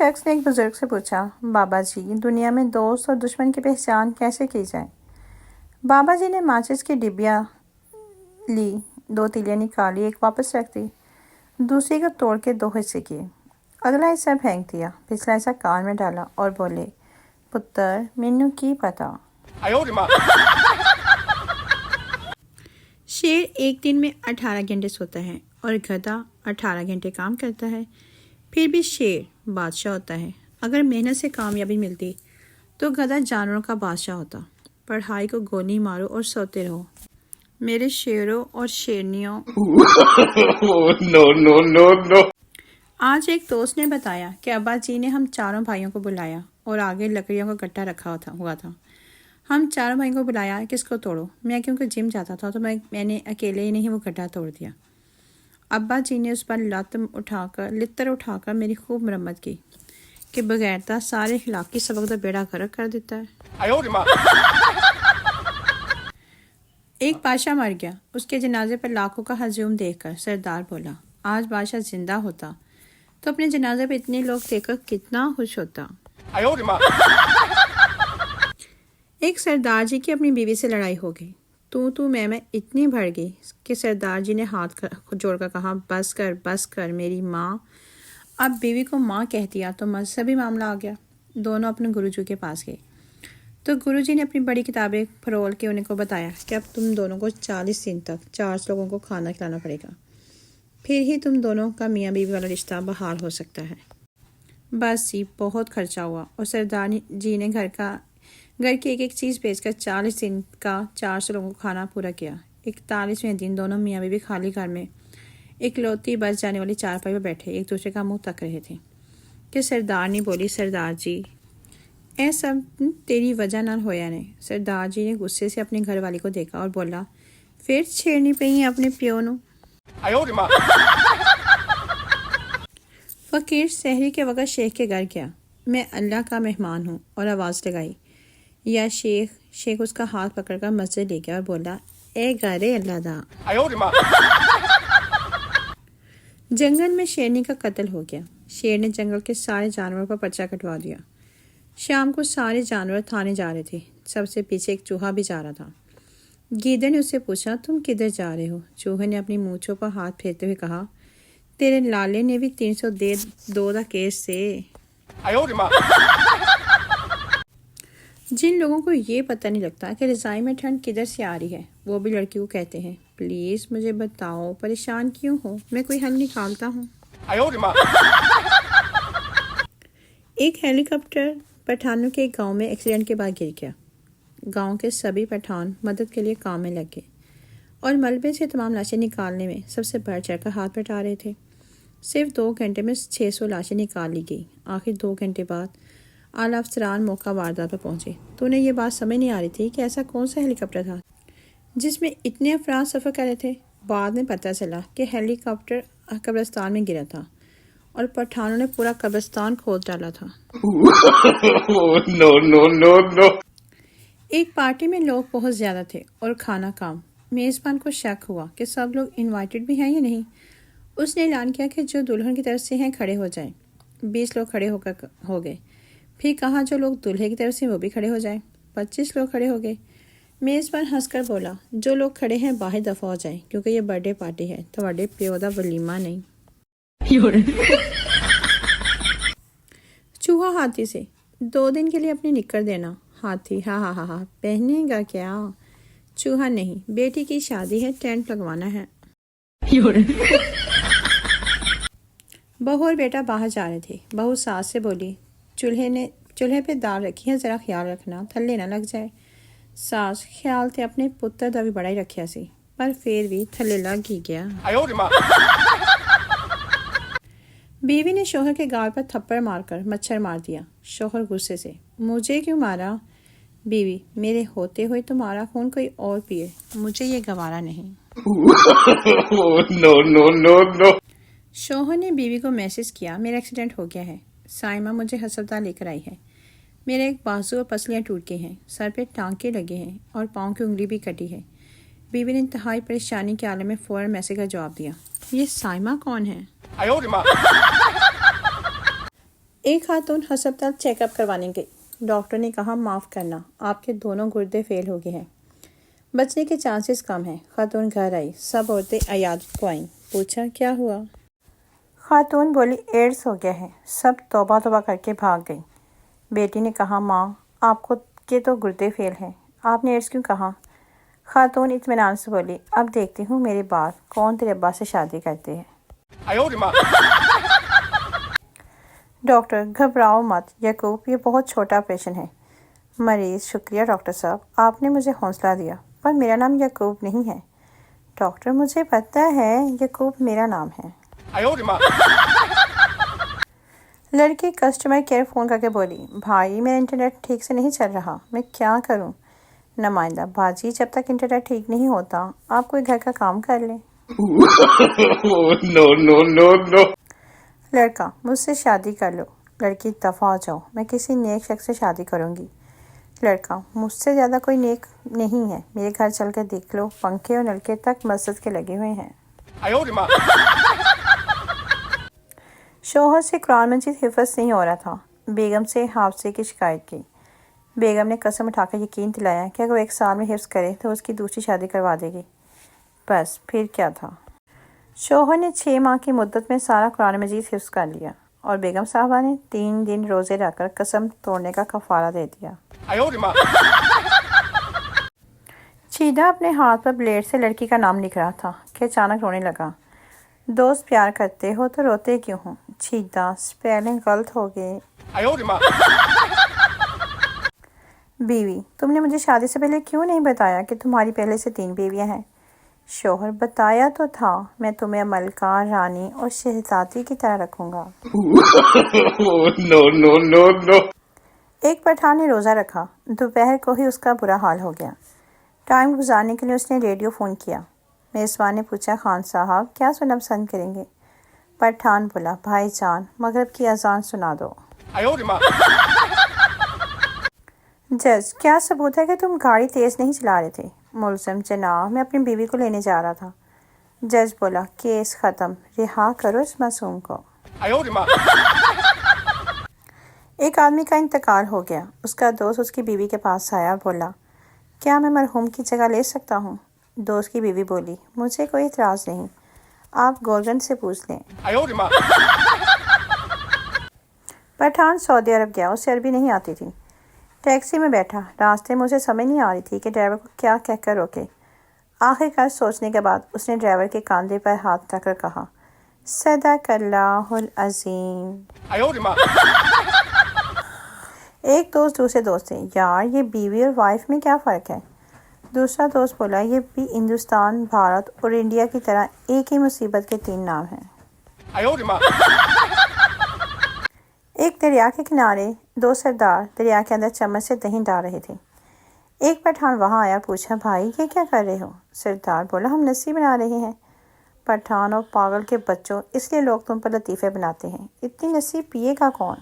شخص نے ایک بزرگ سے پوچھا، بابا جی دنیا میں دوست اور دشمن کی پہچان کیسے کی جائے؟ بابا جی نے ماچس کی ڈبیاں لی، 2 تیلیاں نکالی، ایک واپس رکھ دی، دوسری کو توڑ کے 2 حصے کیے، اگلا حصہ پھینک دیا، پچھلا حصہ کان میں ڈالا اور بولے، پتر مینوں کی پتا۔ شیر ایک دن میں 18 گھنٹے سوتا ہے اور گدھا 18 گھنٹے کام کرتا ہے، پھر بھی شیر بادشاہ ہوتا ہے۔ اگر محنت سے کامیابی ملتی تو گدھا جانوروں کا بادشاہ ہوتا۔ پڑھائی کو گولی مارو اور سوتے رہو میرے شیروں اور شیرنیوں۔ آج ایک دوست نے بتایا کہ ابا جی نے ہم چاروں بھائیوں کو بلایا اور آگے لکڑیوں کا گٹا رکھا ہوا تھا۔ ہم چاروں بھائیوں کو بلایا کہ اس کو توڑو۔ میں کیونکہ جم جاتا تھا تو میں نے اکیلے ہی نہیں وہ گٹا توڑ دیا۔ ابا جی نے اس پر لتر اٹھا کر میری خوب مرمت کی کہ بغیرتا سارے اخلاقی سبق کا بیڑا غرق کر دیتا ہے۔ ایک بادشاہ مر گیا، اس کے جنازے پر لاکھوں کا ہجوم دیکھ کر سردار بولا، آج بادشاہ زندہ ہوتا تو اپنے جنازے پہ اتنے لوگ دیکھ کر کتنا خوش ہوتا۔ ایک سردار جی کی اپنی بیوی سے لڑائی ہو گئی، تو میں اتنی بڑھ گئی کہ سردار جی نے ہاتھ جوڑ کر کہا، بس کر میری ماں۔ اب بیوی کو ماں کہہ دیا تو مذہبی معاملہ آ گیا۔ دونوں اپنے گرو جی کے پاس گئے تو گرو جی نے اپنی بڑی کتابیں پھرول کے انہیں کو بتایا کہ اب تم دونوں کو 40 دن تک 4 لوگوں کو کھانا کھلانا پڑے گا، پھر ہی تم دونوں کا میاں بیوی والا رشتہ بحال ہو سکتا ہے۔ بس جی بہت خرچہ ہوا اور سردار جی نے گھر کی ایک چیز بیچ کر 40 دن کا 400 لوگوں کو کھانا پورا کیا۔ 41ویں دن دونوں میاں بیوی خالی گھر میں اکلوتی بچ جانے والی چارپائی پر بیٹھے ایک دوسرے کا منہ تک رہے تھے کہ سردارنی بولی، سردار جی اے سب تیری وجہ نال ہویا نے۔ سردار جی نے غصے سے اپنی گھر والی کو دیکھا اور بولا، پھر چھیڑنی پئی اپنے پیو نو۔ فقیر سحری کے وقت شیخ کے گھر گیا، میں اللہ کا مہمان ہوں، اور آواز لگائی، یا شیخ اس کا ہاتھ پکڑ کر مسجد لے گیا اور بولا، اے گھرے اللہ دا۔ جنگل میں شیرنی کا قتل ہو گیا۔ شیر نے جنگل کے سارے جانوروں پر پرچہ کٹوا دیا۔ شام کو سارے جانور تھانے جا رہے تھے، سب سے پیچھے ایک چوہا بھی جا رہا تھا۔ گیدڑ نے اس سے پوچھا، تم کدھر جا رہے ہو؟ چوہے نے اپنی مونچھوں پر ہاتھ پھیرتے ہوئے کہا، تیرے لالے نے بھی 302 دا کیس سے۔ جن لوگوں کو یہ پتہ نہیں لگتا کہ رضائی میں ٹھنڈ کدھر سے آ رہی ہے، وہ بھی لڑکی کو کہتے ہیں، پلیز مجھے بتاؤ پریشان کیوں ہو، میں کوئی حل نکالتا ہوں۔ ایک ہیلی کاپٹر پٹھانوں کے ایک گاؤں میں ایکسیڈنٹ کے بعد گر گیا۔ گاؤں کے سبھی پٹھان مدد کے لیے کام میں لگ گئے اور ملبے سے تمام لاشیں نکالنے میں سب سے بڑھ چڑھ کر ہاتھ بٹا رہے تھے۔ صرف 2 گھنٹے میں 600 لاشیں نکال لی گئی۔ آخر 2 گھنٹے بعد اعلیٰ افسران موقع واردات پر پہنچے تو انہیں یہ بات سمجھ نہیں آ رہی تھی کہ ایسا کون سا ہیلی کاپٹر تھا جس میں اتنے افراد سفر کر رہے تھے۔ بعد میں پتہ چلا کہ ہیلی کاپٹر قبرستان میں گرا تھا اور پٹھانوں نے پورا قبرستان کھود ڈالا تھا۔ ایک پارٹی میں لوگ بہت زیادہ تھے اور کھانا کم۔ میزبان کو شک ہوا کہ سب لوگ انوائٹڈ بھی ہیں یا نہیں۔ اس نے اعلان کیا کہ جو دلہن کی طرف سے ہیں کھڑے ہو جائیں۔ 20 لوگ کھڑے ہو گئے۔ پھر کہا جو لوگ دلہے کی طرف سے وہ بھی کھڑے ہو جائیں۔ 25 لوگ کھڑے ہو گئے۔ میزبان ہنس کر بولا، جو لوگ کھڑے ہیں باہر دفع ہو جائیں کیونکہ یہ برتھ ڈے پارٹی ہے، تواڈے پیو دا ولیمہ نہیں۔ چوہا ہاتھی سے، 2 دن کے لیے اپنی نکر دینا۔ ہاتھی، ہاں پہنے گا کیا؟ چوہا، نہیں، بیٹی کی شادی ہے، ٹینٹ لگوانا ہے۔ بہو اور بیٹا باہر جا رہے تھے۔ بہو ساس سے بولی، چولہے پہ دال رکھی ہے، ذرا خیال رکھنا تھلے نہ لگ جائے۔ ساس، خیال تے اپنے پتر دا بھی بڑا ہی رکھیا سی، پر پھر بھی تھلے لگ ہی گیا۔ بیوی نے شوہر کے گال پر تھپڑ مار کر مچھر مار دیا۔ شوہر غصے سے، مجھے کیوں مارا؟ بیوی، میرے ہوتے ہوئے تمہارا خون کوئی اور پیے، مجھے یہ گوارا نہیں۔ شوہر نے بیوی کو میسج کیا، میرا ایکسیڈنٹ ہو گیا ہے، سائمہ مجھے ہسپتال لے کر آئی ہے، میرے ایک بازو اور پسلیاں ٹوٹ گئی ہیں، سر پہ ٹانکے لگے ہیں اور پاؤں کی انگلی بھی کٹی ہے۔ بیوی نے انتہائی پریشانی کے عالم میں فوراً میسج کا جواب دیا، یہ سائمہ کون ہے؟ ایک خاتون ہسپتال چیک اپ کروانے گئی. ڈاکٹر نے کہا معاف کرنا، آپ کے دونوں گردے فیل ہو گئے ہیں، بچنے کے چانسز کم ہیں. خاتون گھر آئی، سب عورتیں عیادت کو آئیں. پوچھا کیا ہوا؟ خاتون بولی ایڈز ہو گیا ہے. سب توبہ توبہ کر کے بھاگ گئی. بیٹی نے کہا ماں آپ کو کے تو گردے فیل ہیں، آپ نے ایڈز کیوں کہا؟ خاتون اطمینان سے بولی اب دیکھتی ہوں میرے بعد کون تیرے ابا سے شادی کرتے ہیں. ڈاکٹر گھبراؤ مت یعقوب، یہ بہت چھوٹا آپریشن ہے. مریض شکریہ ڈاکٹر صاحب، آپ نے مجھے حوصلہ دیا، پر میرا نام یعقوب نہیں ہے. ڈاکٹر مجھے پتہ ہے یعقوب میرا نام ہے. لڑکی کسٹمر کیئر فون کر کے بولی بھائی میرا انٹرنیٹ ٹھیک سے نہیں چل رہا، میں کیا کروں؟ نمائندہ باجی جب تک انٹرنیٹ ٹھیک نہیں ہوتا آپ کوئی گھر کا کام کر لیں. No. لڑکا مجھ سے شادی کر لو. لڑکی دفع ہو جاؤ، میں کسی نیک شخص سے شادی کروں گی. لڑکا مجھ سے زیادہ کوئی نیک نہیں ہے، میرے گھر چل کر دیکھ لو، پنکھے اور نلکے تک مسجد کے لگے ہوئے ہیں. شوہر سے قرآن مجید حفظ نہیں ہو رہا تھا. بیگم سے حافظے کی شکایت کی. بیگم نے قسم اٹھا کر یقین دلایا کہ اگر وہ 1 سال میں حفظ کرے تو اس کی دوسری شادی کروا دے گی. بس پھر کیا تھا، شوہر نے 6 ماہ کی مدت میں سارا قرآن مجید حفظ کر لیا اور بیگم صاحبہ نے 3 دن روزے رکھ کر قسم توڑنے کا کفارہ دے دیا. چیدہ اپنے ہاتھ پر بلیڈ سے لڑکی کا نام لکھ رہا تھا کہ اچانک رونے لگا. دوست پیار کرتے ہو تو روتے کیوں ہو؟ چیدہ سپیلنگ غلط ہو گئے. بیوی تم نے مجھے شادی سے پہلے کیوں نہیں بتایا کہ تمہاری پہلے سے 3 بیویاں ہیں؟ شوہر بتایا تو تھا، میں تمہیں ملکہ، رانی اور شہزادی کی طرح رکھوں گا. No. ایک پٹھان نے روزہ رکھا. دوپہر کو ہی اس کا برا حال ہو گیا. ٹائم گزارنے کے لیے اس نے ریڈیو فون کیا. میزبان نے پوچھا خان صاحب کیا سننا پسند کریں گے؟ پٹھان بولا بھائی جان مغرب کی اذان سنا دو. جج کیا ثبوت ہے کہ تم گاڑی تیز نہیں چلا رہے تھے؟ ملزم جناب میں اپنی بیوی کو لینے جا رہا تھا. جج بولا کیس ختم، رہا کرو اس معصوم کو. ایک آدمی کا انتقال ہو گیا. اس کا دوست اس کی بیوی کے پاس آیا اور بولا کیا میں مرحوم کی جگہ لے سکتا ہوں؟ دوست کی بیوی بولی مجھے کوئی اعتراض نہیں، آپ گورنر سے پوچھ لیں. پٹھان سعودی عرب گیا، اسے عربی نہیں آتی تھی. ٹیکسی میں بیٹھا، راستے میں اسے سمجھ نہیں آ رہی تھی کہ ڈرائیور کو کیا کہہ کر روکے. آخر کار سوچنے کے بعد اس نے ڈرائیور کے کاندھے پر ہاتھ رکھ کر کہا صدق اللہ العظیم. ایک دوست دوسرے دوست سے یار یہ بیوی اور وائف میں کیا فرق ہے؟ دوسرا دوست بولا یہ بھی ہندوستان، بھارت اور انڈیا کی طرح ایک ہی مصیبت کے 3 نام ہیں. ایک دریا کے کنارے 2 سردار دریا کے اندر چمچ سے دہی ڈال رہے تھے. ایک پٹھان وہاں آیا، پوچھا بھائی یہ کیا کر رہے ہو؟ سردار بولا ہم لسی بنا رہے ہیں. پٹھان اور پاگل کے بچوں، اس لیے لوگ تم پر لطیفے بناتے ہیں، اتنی لسی پیے گا کون؟